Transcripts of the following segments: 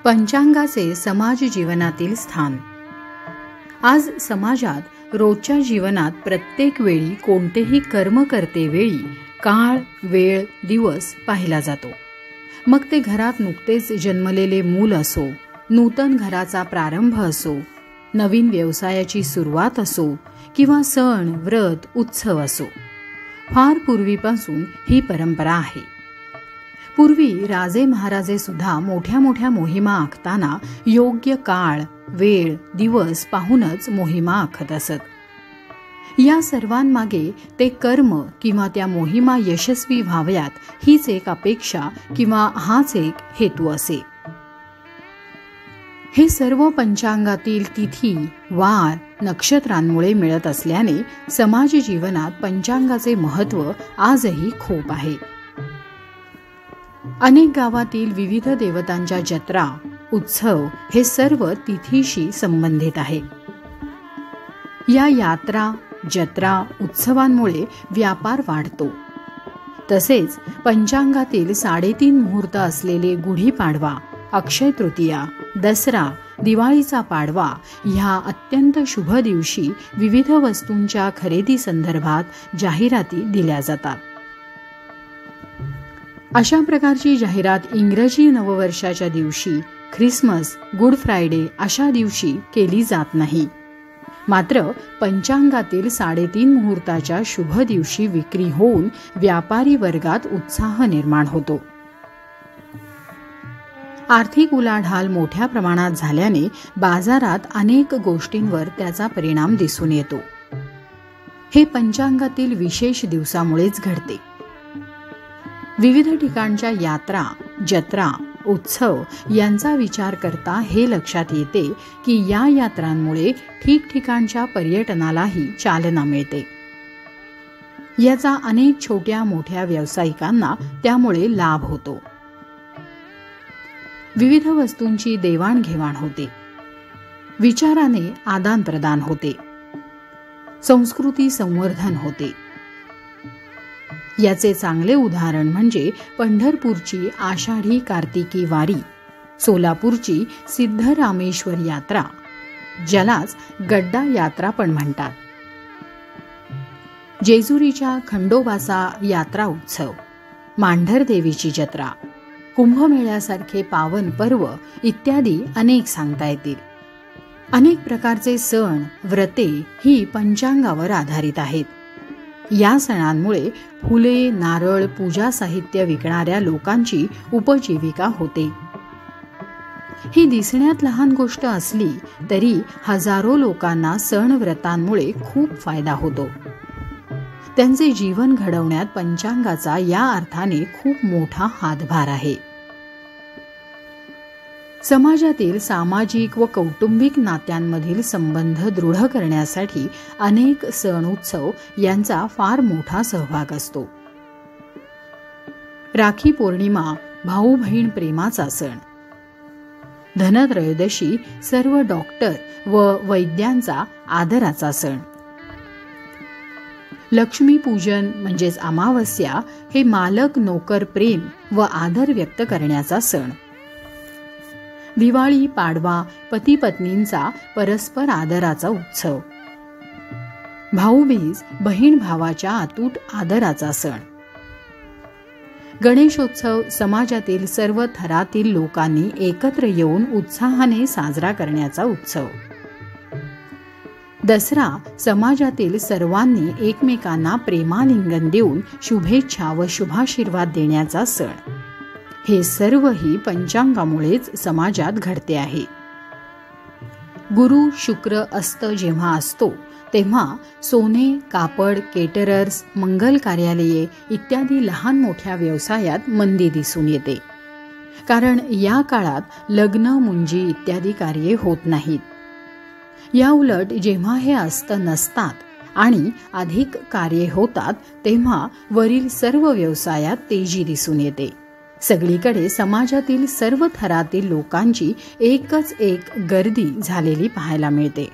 पंचांगाचे समाज जीवनातील स्थान. आज समाजात रोजच्या जीवनात प्रत्येक वेळी कोणतेही कर्म करते वेळी काळ, वेळ, दिवस पाहिला जातो. मग ते घरात नुकतेच जन्मलेले मूल असो, नूतन घराचा प्रारंभ असो, नवीन व्यवसायाची सुरुवात असो किंवा सण, व्रत, उत्सव असो. फार पूर्वीपासून ही परंपरा आहे. पूर्वी राजे महाराजे सुद्धा मोठ्या मोठ्या मोहिमा आखताना योग्य काळ, वेळ, दिवस पाहूनच मोहिमा आखत असत. या सर्वांमागे ते कर्म किंवा त्या मोहिमा यशस्वी व्हाव्यात हीच एक अपेक्षा किंवा हाच एक हेतू असे. हे सर्व पंचांगातील तिथी, वार, नक्षत्रांमुळे मिळत असल्याने समाज जीवनात पंचांगाचे महत्त्व आजही खूप आहे. अनेक गावातील विविध देवतांच्या जत्रा, उत्सव हे सर्व तिथीशी संबंधित आहे. या यात्रा, जत्रा, उत्सवांमुळे व्यापार वाढतो. तसेच पंचांगातील 3.5 मुहूर्त असलेले गुढीपाडवा, अक्षय तृतीया, दसरा, दिवाळीचा पाडवा ह्या अत्यंत शुभ दिवशी विविध वस्तूंच्या खरेदी संदर्भात जाहिराती दिल्या जातात. अशा प्रकारची जाहिरात इंग्रजी नववर्षाच्या दिवशी, ख्रिसमस, गुड फ्रायडे अशा दिवशी केली जात नाही. मात्र पंचांगातील 3.5 मुहूर्ताच्या शुभ दिवशी विक्री होऊन व्यापारी वर्गात उत्साह निर्माण होतो. आर्थिक उलाढाल मोठ्या प्रमाणात झाल्याने बाजारात अनेक गोष्टींवर त्याचा परिणाम दिसून येतो. हे पंचांगातील विशेष दिवसामुळेच घडते. विविध ठिकाणच्या यात्रा, जत्रा, उत्सव यांचा विचार करता हे लक्षात येते की या यात्रांमुळे ठिकठिकाणच्या पर्यटनालाही चालना मिळते. याचा अनेक छोट्या मोठ्या व्यावसायिकांना त्यामुळे लाभ होतो. विविध वस्तूंची देवाणघेवाण होते. विचाराने आदानप्रदान होते. संस्कृती संवर्धन होते. याचे चांगले उदाहरण म्हणजे पंढरपूरची आषाढी कार्तिकी वारी, सोलापूरची सिद्धरामेश्वर यात्रा, ज्यालाच गड्डा यात्रा पण म्हणतात, जेजुरीच्या खंडोबाचा यात्रा उत्सव, मांढरदेवीची जत्रा, कुंभमेळ्यासारखे पावन पर्व इत्यादी अनेक सांगता येतील. अनेक प्रकारचे सण, व्रते ही पंचांगावर आधारित आहेत. या सणांमुळे फुले, नारळ, पूजा साहित्य विकणाऱ्या लोकांची उपजीविका होते. ही दिसण्यात लहान गोष्ट असली तरी हजारो लोकांना सण व्रतांमुळे खूप फायदा होतो. त्यांचे जीवन घडवण्यात पंचांगाचा या अर्थाने खूप मोठा हातभार आहे. समाजातील सामाजिक व कौटुंबिक नात्यांमधील संबंध दृढ करण्यासाठी अनेक सण उत्सव यांचा फार मोठा सहभाग असतो. राखी पौर्णिमा भाऊ बहीण प्रेमाचा सण. धनत्रयोदशी सर्व डॉक्टर व वैद्यांचा आदराचा सण. लक्ष्मीपूजन म्हणजेच अमावस्या हे मालक नोकर प्रेम व आदर व्यक्त करण्याचा सण. दिवाळी, पाडवा पती पत्नींचा परस्पर आदराचा उत्सव. भाऊबीज बहीण भावाच्या अतूट आदराचा सण. गणेशोत्सव समाजातील सर्व थरातील लोकांनी एकत्र येऊन उत्साहाने साजरा करण्याचा उत्सव. दसरा समाजातील सर्वांनी एकमेकांना प्रेमालिंगन देऊन शुभेच्छा व शुभाशीर्वाद देण्याचा सण. हे सर्वही पंचांगामुळेच समाजात घडते आहे. गुरु शुक्र अस्त जेव्हा असतो तेव्हा सोने, कापड, केटरर्स, मंगल कार्यालये इत्यादी लहान मोठ्या व्यवसायात मंदी दिसून येते. कारण या काळात लग्न, मुंजी इत्यादी कार्ये होत नाहीत. या उलट जेव्हा हे अस्त नसतात आणि अधिक कार्ये होतात तेव्हा वरील सर्व व्यवसायात तेजी दिसून येते. सगळीकडे समाजातील सर्व थरातील लोकांची एकच एक गर्दी झालेली पाहायला मिळते.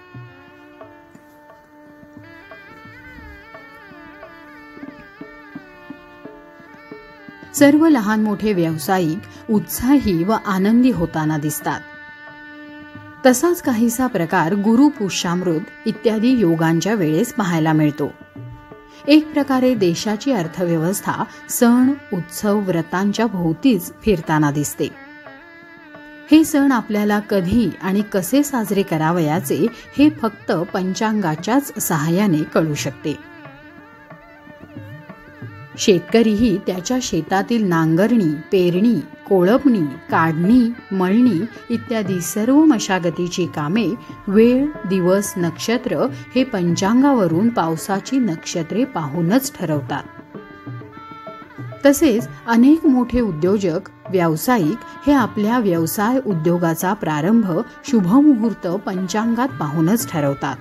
सर्व लहान मोठे व्यावसायिक उत्साही व आनंदी होताना दिसतात. तसाच काहीसा प्रकार गुरु पुष्यामृत इत्यादी योगांच्या वेळेस पाहायला मिळतो. एक प्रकारे देशाची अर्थव्यवस्था सण उत्सव व्रतांच्या भोवतीच फिरताना दिसते. हे सण आपल्याला कधी आणि कसे साजरे करावयाचे हे फक्त पंचांगाच्याच सहाय्याने कळू शकते. शेतकरीही त्याच्या शेतातील नांगरणी, पेरणी, कोळपणी, काढणी, मळणी इत्यादी सर्व मशागतीची कामे वेळ, दिवस, नक्षत्र हे पंचांगावरून पावसाची नक्षत्रे पाहूनच ठरवतात. तसेच अनेक मोठे उद्योजक, व्यावसायिक हे आपल्या व्यवसाय उद्योगाचा प्रारंभ शुभमुहूर्त पंचांगात पाहूनच ठरवतात.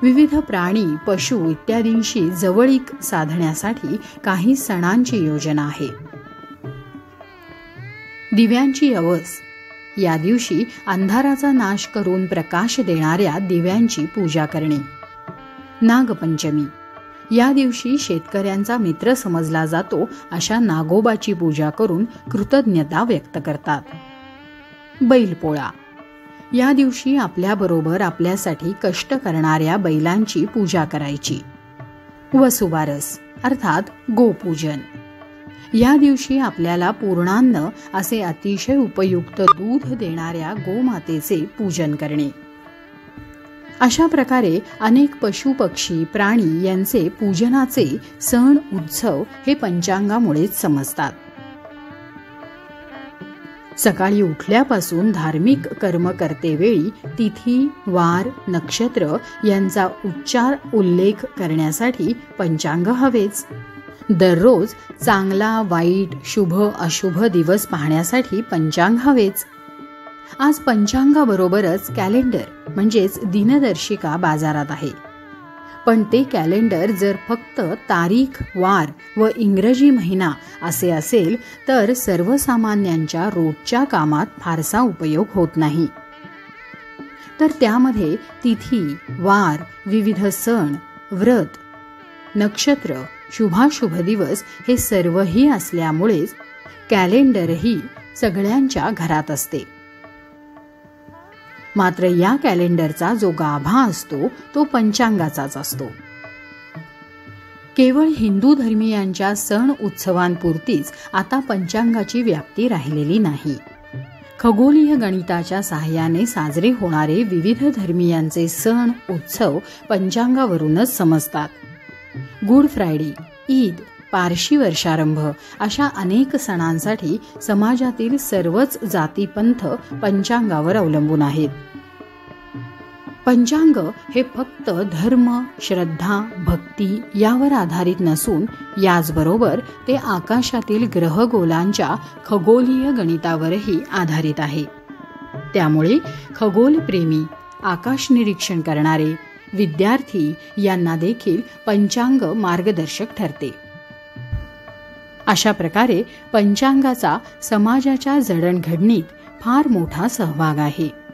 विविध प्राणी, पशु इत्यादींशी जवळीक साधण्यासाठी काही सणांची योजना आहे. दिव्यांची अवस, या दिवशी अंधाराचा नाश करून प्रकाश देणाऱ्या दिव्यांची पूजा करणे. नागपंचमी, या दिवशी शेतकऱ्यांचा मित्र समजला जातो अशा नागोबाची पूजा करून कृतज्ञता व्यक्त करतात. बैलपोळा, या दिवशी आपल्याबरोबर आपल्यासाठी कष्ट करणाऱ्या बैलांची पूजा करायची. वसुबारस अर्थात गोपूजन, या दिवशी आपल्याला पूर्णान्न असे अतिशय उपयुक्त दूध देणाऱ्या गोमातेचे पूजन करणे. अशा प्रकारे अनेक पशु पक्षी प्राणी यांचे पूजनाचे सण उत्सव हे पंचांगामुळेच समजतात. सकाळी उठल्यापासून धार्मिक कर्म करतेवेळी तिथी, वार, नक्षत्र यांचा उल्लेख करण्यासाठी पंचांग हवेच. दररोज चांगला, वाईट, शुभ अशुभ दिवस पाहण्यासाठी पंचांग हवेच. आज पंचांगाबरोबरच कॅलेंडर म्हणजेच दिनदर्शिका बाजारात आहे. पण ते कॅलेंडर जर फक्त तारीख, वार व इंग्रजी महिना असे असेल तर सर्वसामान्यांच्या रोजच्या कामात फारसा उपयोग होत नाही. तर त्यामध्ये तिथी, वार, विविध सण, व्रत, नक्षत्र, शुभाशुभ दिवस हे सर्वही असल्यामुळेच कॅलेंडरही सगळ्यांच्या घरात असते. मात्र या कॅलेंडरचा जो गाभा असतो तो पंचांगाचाच असतो. केवळ हिंदू धर्मीयांच्या सण उत्सवांपुरतीच आता पंचांगाची व्याप्ती राहिलेली नाही. खगोलीय गणिताच्या सहाय्याने साजरे होणारे विविध धर्मीयांचे सण उत्सव पंचांगावरूनच समजतात. गुड फ्रायडे, ईद, पारशी वर्षारंभ अशा अनेक सणांसाठी समाजातील सर्वच जातीपंथ पंचांगावर अवलंबून आहेत. पंचांग हे फक्त धर्म, श्रद्धा, भक्ती यावर आधारित नसून याचबरोबर ते आकाशातील ग्रहगोलांच्या खगोलीय गणितावरही आधारित आहे. त्यामुळे खगोलप्रेमी, आकाश निरीक्षण करणारे, विद्यार्थी यांना देखील पंचांग मार्गदर्शक ठरते. अशा प्रकारे पंचांगाचा समाजाच्या जडणघडणीत फार मोठा सहभाग आहे.